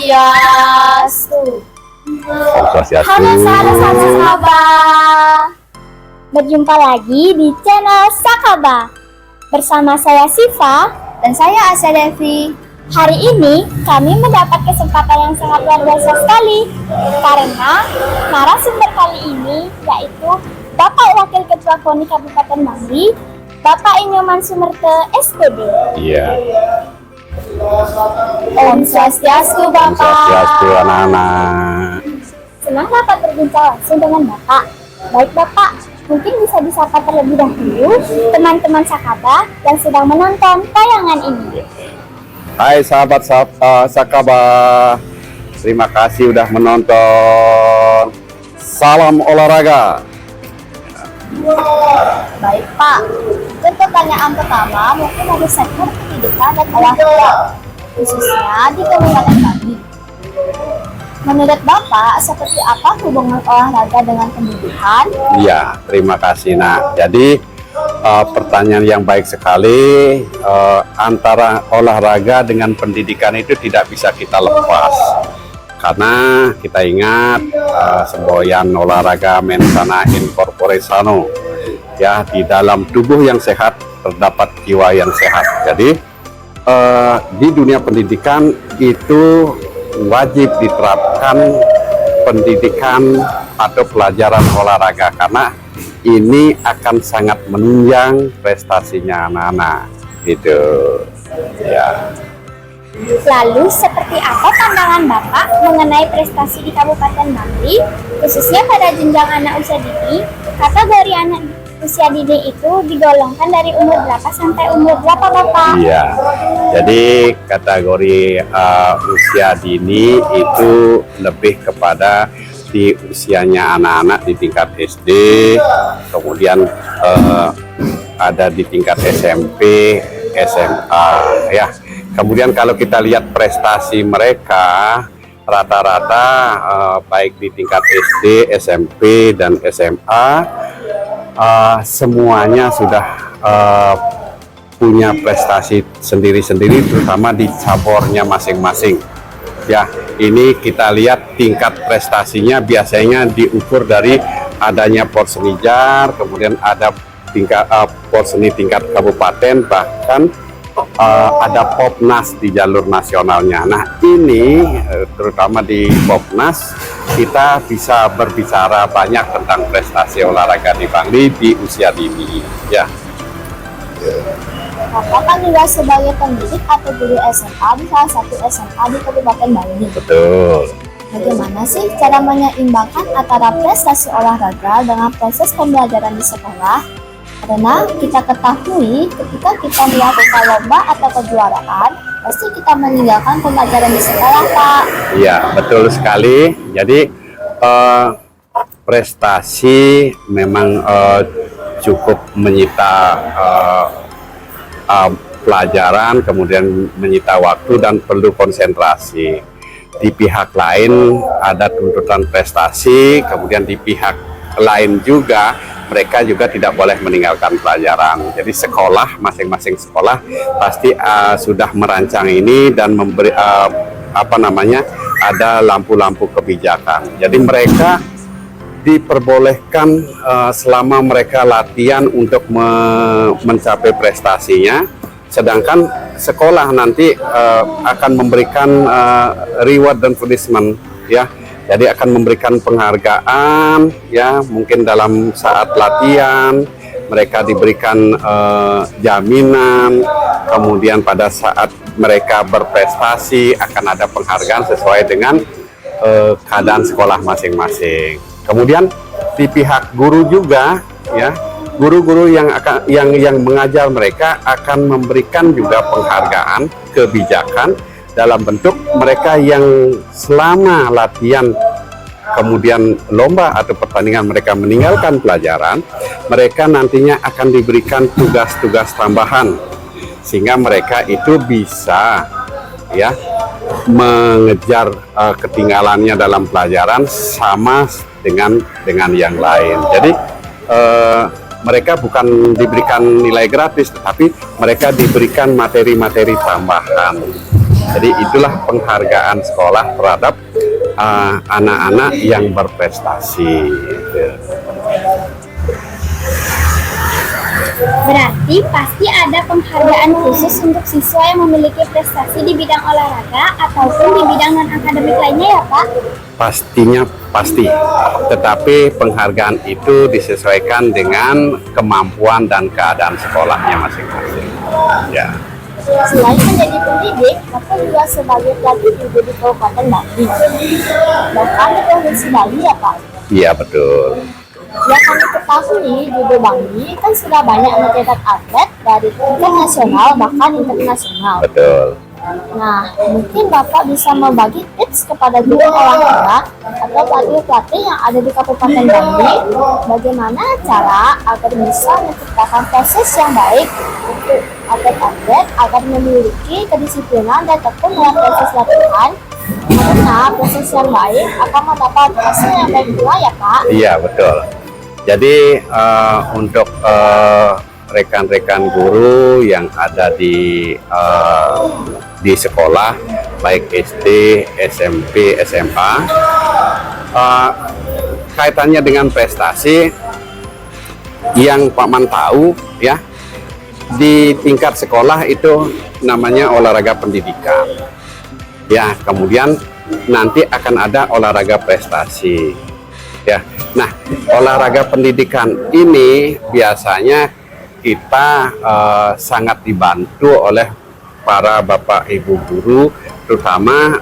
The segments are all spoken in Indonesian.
Swastiastu. Swastiastu. Halo sahabat-sahabat, berjumpa lagi di channel Sakaba bersama saya Siva dan saya Asya Devi. Hari ini kami mendapat kesempatan yang sangat luar biasa sekali karena narasumber kali ini yaitu Bapak Wakil Ketua KONI Kabupaten Mambi, Bapak Inyoman Sumerte SPD. Iya. Om Swastiastu Om Bapak. Swastiastu anak-anak. Senang dapat berbincang langsung dengan Bapak. Baik Bapak, mungkin bisa disapa terlebih dahulu teman-teman Sakaba yang sedang menonton tayangan ini. Hai sahabat Sakaba, terima kasih udah menonton. Salam olahraga. Baik Pak, untuk pertanyaan pertama mungkin dari sektor pendidikan dan olahraga, khususnya di Kabupaten Mambi. Menurut Bapak, seperti apa hubungan olahraga dengan pendidikan? Iya, terima kasih nak. Jadi pertanyaan yang baik sekali. Antara olahraga dengan pendidikan itu tidak bisa kita lepas. Karena kita ingat semboyan olahraga mensana in corpore sano. Ya, di dalam tubuh yang sehat terdapat jiwa yang sehat. Jadi di dunia pendidikan itu wajib diterapkan pendidikan atau pelajaran olahraga karena ini akan sangat menunjang prestasinya anak-anak gitu ya. Lalu seperti apa pandangan Bapak mengenai prestasi di Kabupaten Mambi, khususnya pada jenjang anak usia dini? Kategori anak usia dini itu digolongkan dari umur berapa sampai umur berapa Bapak? Iya, jadi kategori usia dini itu lebih kepada di usianya anak-anak di tingkat SD, kemudian ada di tingkat SMP, SMA ya. Kemudian kalau kita lihat prestasi mereka rata-rata baik di tingkat SD, SMP, dan SMA semuanya sudah punya prestasi sendiri-sendiri, terutama di cabornya masing-masing. Ya, ini kita lihat tingkat prestasinya biasanya diukur dari adanya Porsenijar, kemudian ada tingkat Porseni tingkat kabupaten, bahkan ada Popnas di jalur nasionalnya. Nah, ini terutama di Popnas kita bisa berbicara banyak tentang prestasi olahraga di Bangli di usia dini. Ya. Bapak kan juga sebagai pendidik atau guru SMA di salah satu SMA di Kabupaten Bangli. Betul. Bagaimana sih cara menyeimbangkan antara prestasi olahraga dengan proses pembelajaran di sekolah? Karena kita ketahui ketika kita melakukan lomba atau kejuaraan, pasti kita meninggalkan pembelajaran di sekolah, Pak. Iya, betul sekali. Jadi prestasi memang cukup menyita pelajaran, kemudian menyita waktu dan perlu konsentrasi. Di pihak lain ada tuntutan prestasi, kemudian di pihak lain juga mereka juga tidak boleh meninggalkan pelajaran. Jadi sekolah, masing-masing sekolah pasti sudah merancang ini dan memberi ada lampu-lampu kebijakan. Jadi mereka diperbolehkan selama mereka latihan untuk mencapai prestasinya, sedangkan sekolah nanti akan memberikan reward dan punishment ya. Jadi akan memberikan penghargaan ya, mungkin dalam saat latihan mereka diberikan jaminan, kemudian pada saat mereka berprestasi akan ada penghargaan sesuai dengan keadaan sekolah masing-masing. Kemudian di pihak guru juga ya, guru-guru yang mengajar mereka akan memberikan juga penghargaan, kebijakan dalam bentuk mereka yang selama latihan kemudian lomba atau pertandingan mereka meninggalkan pelajaran, mereka nantinya akan diberikan tugas-tugas tambahan sehingga mereka itu bisa ya mengejar ketinggalannya dalam pelajaran sama dengan yang lain. Jadi mereka bukan diberikan nilai gratis, tetapi mereka diberikan materi-materi tambahan. Jadi itulah penghargaan sekolah terhadap anak-anak yang berprestasi. Berarti pasti ada penghargaan khusus untuk siswa yang memiliki prestasi di bidang olahraga ataupun di bidang non-akademik lainnya ya Pak? Pastinya pasti, tetapi penghargaan itu disesuaikan dengan kemampuan dan keadaan sekolahnya masing-masing. Ya. Selain menjadi pendidik, Bapak juga sebagai pelatih juga di Kabupaten Bali. Bahkan di Provinsi Bali ya Pak. Iya betul. Yang kami ketahui, Judo Bali kan sudah banyak mencetak atlet dari tingkat nasional bahkan internasional. Betul. Nah, mungkin Bapak bisa membagi tips kepada guru olahraga atau pelatih-pelatih yang ada di Kabupaten Bali, bagaimana cara agar bisa menciptakan proses yang baik untuk atlet-atlet agar memiliki kedisiplinan dan tekun dalam proses latihan, karena proses yang baik akan mendapat hasil yang baik pula ya Pak. Iya betul. Jadi untuk rekan-rekan guru yang ada di sekolah, baik SD, SMP, SMA, kaitannya dengan prestasi yang Pak Man tahu ya, di tingkat sekolah itu namanya olahraga pendidikan. Ya, kemudian nanti akan ada olahraga prestasi. Ya, nah olahraga pendidikan ini biasanya kita sangat dibantu oleh para bapak ibu guru, terutama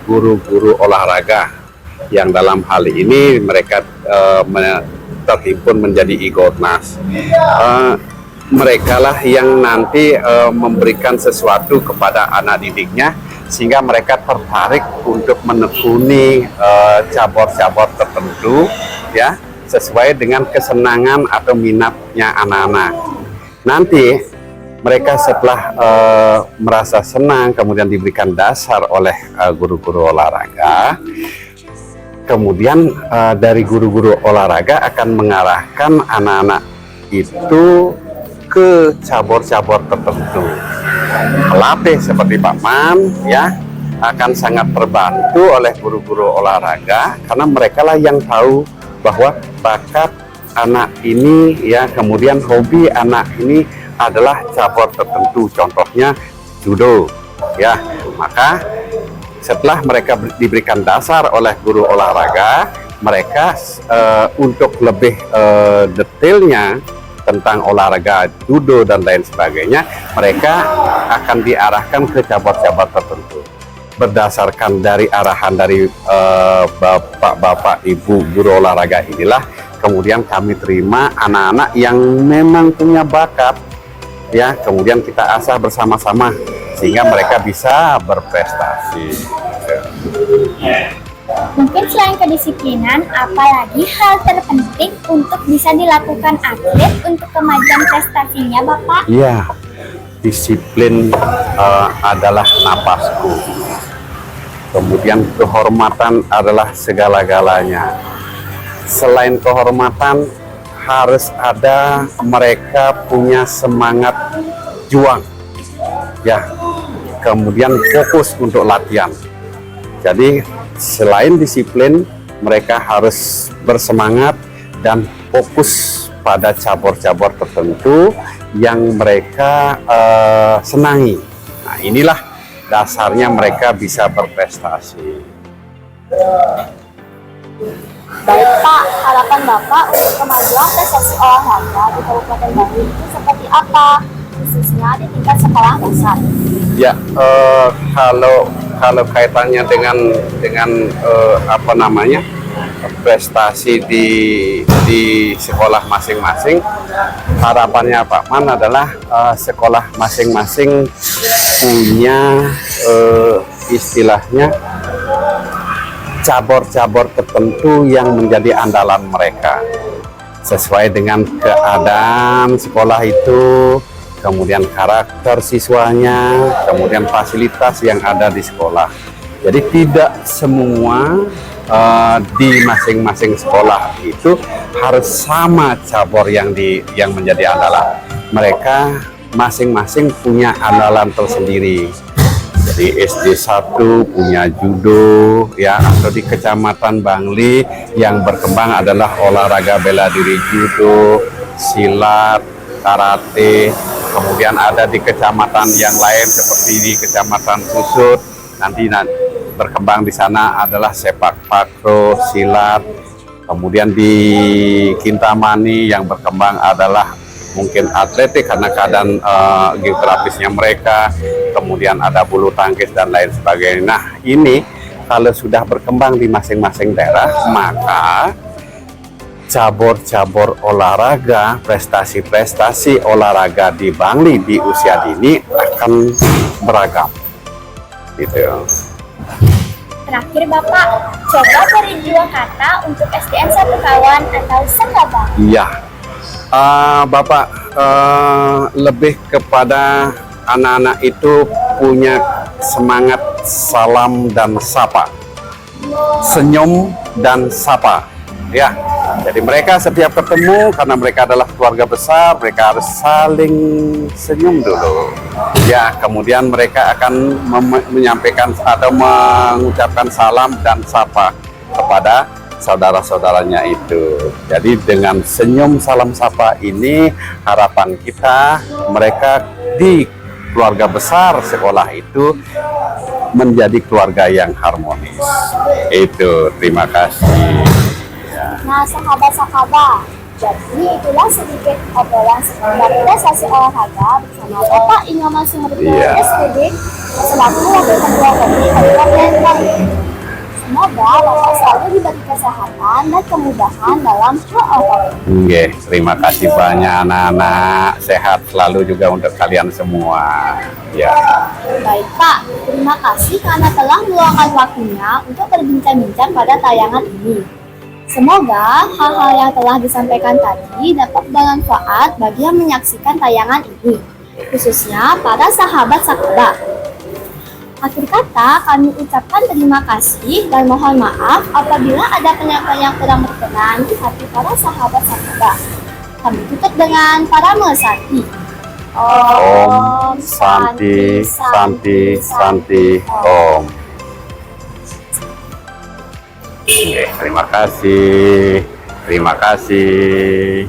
guru-guru olahraga yang dalam hal ini mereka terhimpun menjadi IGONAS. Mereka lah yang nanti memberikan sesuatu kepada anak didiknya sehingga mereka tertarik untuk menekuni cabur-cabur tertentu ya, sesuai dengan kesenangan atau minatnya anak-anak. Nanti mereka setelah merasa senang kemudian diberikan dasar oleh guru-guru olahraga, kemudian dari guru-guru olahraga akan mengarahkan anak-anak itu ke cabur-cabur tertentu. Pelatih seperti Pak Man ya akan sangat terbantu oleh guru-guru olahraga karena mereka lah yang tahu bahwa bakat anak ini ya, kemudian hobi anak ini adalah cabur tertentu, contohnya judo ya. Maka setelah mereka diberikan dasar oleh guru olahraga, mereka untuk lebih detailnya tentang olahraga judo dan lain sebagainya, mereka akan diarahkan ke cabur-cabur tertentu. Berdasarkan dari arahan dari bapak-bapak ibu guru olahraga inilah, kemudian kami terima anak-anak yang memang punya bakat, ya, kemudian kita asah bersama-sama sehingga mereka bisa berprestasi. Mungkin selain kedisiplinan, apalagi hal terpenting untuk bisa dilakukan atlet untuk kemajuan prestasinya, Bapak? Iya, disiplin adalah napasku. Kemudian kehormatan adalah segala-galanya. Selain kehormatan, harus ada mereka punya semangat juang. Ya, kemudian fokus untuk latihan. Jadi selain disiplin, mereka harus bersemangat dan fokus pada cabur-cabur tertentu yang mereka senangi. Nah, inilah dasarnya mereka bisa berprestasi. Baik Pak, harapan Bapak untuk kemajuan prestasi olahraga di Kabupaten Bali itu seperti apa, khususnya di tingkat sekolah dasar? Ya, kalau kaitannya dengan apa namanya, prestasi di sekolah masing-masing, harapannya Pak Man adalah sekolah masing-masing punya istilahnya cabur-cabur tertentu yang menjadi andalan mereka sesuai dengan keadaan sekolah itu, kemudian karakter siswanya, kemudian fasilitas yang ada di sekolah. Jadi tidak semua di masing-masing sekolah itu harus sama cabur yang menjadi andalan. Mereka masing-masing punya andalan tersendiri. di SD 1 punya judo ya, atau di Kecamatan Bangli yang berkembang adalah olahraga bela diri judo, silat, karate. Kemudian ada di kecamatan yang lain seperti di Kecamatan Susut, nanti berkembang di sana adalah sepak takraw, silat. Kemudian di Kintamani yang berkembang adalah mungkin atletik karena keadaan geografisnya mereka. Kemudian ada bulu tangkis dan lain sebagainya. Nah, ini kalau sudah berkembang di masing-masing daerah, maka cabur-cabur olahraga, prestasi-prestasi olahraga di Bangli di usia dini akan beragam. Gitu. Terakhir Bapak, coba beri 2 kata untuk SDN 1 Kawan atau Senggabang. Iya, Bapak lebih kepada anak-anak itu punya semangat salam dan sapa, senyum dan sapa. Ya, jadi mereka setiap ketemu karena mereka adalah keluarga besar, mereka harus saling senyum dulu. Ya, kemudian mereka akan menyampaikan atau mengucapkan salam dan sapa kepada saudara-saudaranya itu. Jadi dengan senyum salam sapa ini harapan kita mereka di keluarga besar sekolah itu menjadi keluarga yang harmonis. Itu, terima kasih. Nah, sahabat-sahabat, jadi itulah sedikit obrolan seputar prestasi olahraga bersama Bapak Inyoman Sumerto SPD selaku Wakil Ketua KOPI Kabupaten Bangli. Semoga Bapak selalu diberi kesehatan dan kemudahan dalam hal apapun. Oke, terima kasih banyak anak-anak, sehat selalu juga untuk kalian semua. Ya. Baik Pak, terima kasih karena telah meluangkan waktunya untuk berbincang-bincang pada tayangan ini. Semoga hal-hal yang telah disampaikan tadi dapat bermanfaat bagi yang menyaksikan tayangan ini, khususnya para sahabat-sahabat. Akhir kata, kami ucapkan terima kasih dan mohon maaf apabila ada penyampaian yang kurang berkenan di hati para sahabat-sahabat. Kami tutup dengan para melesati. Om Santi Santi Santi Om. Oke, terima kasih. Terima kasih.